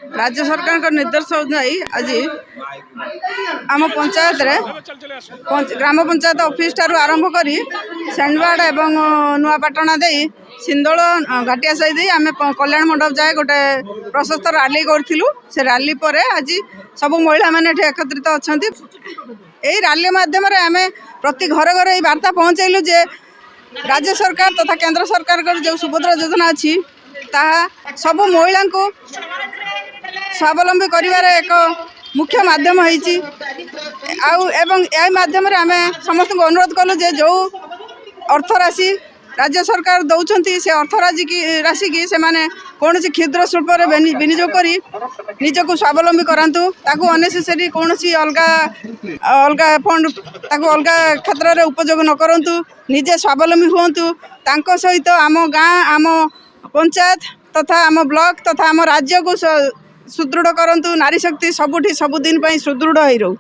राज्य सरकार निर्देश अनुसार आज आम पंचायत रे ग्राम पंचायत ऑफिस ठारू आरंभ करी सेंडवाड़ एवं नुआपाटना दे सिंदोल घाटिया सही आम कल्याण मंडप जाए गोटे प्रशस्त रैली करूँ। से रैली पर आज सब महिला मैंने एकत्रित अच्छा यही रैली मध्यम आम प्रति घर घर ये वार्ता पहुँचलु जे राज्य सरकार तथा केंद्र सरकार जो सुभद्रा योजना अच्छी ताहा सब महिला को स्वावलंबी करिवार एक मुख्य माध्यम होइछि। एवं यह माध्यम आम समस्त को अनुरोध कलु जे जो अर्थ राशि राज्य सरकार दौरान से अर्थ राशि की से माने कौन क्षुद्र शिल्प विनियोग करी निजक स्वावलंबी करातु ताकू अनेसेसरी कौन अलग अलग फंड ताकू अलग क्षेत्र में उपयोग न करंतु निजे स्वावलंबी हुंतु तांको सहित आम गाँ आम पंचायत तथा आम ब्लॉक तथा आम राज्य को सुदृढ़ करंतु नारी शक्ति सबुठी सबुदिन सुदृढ़ हो रहू।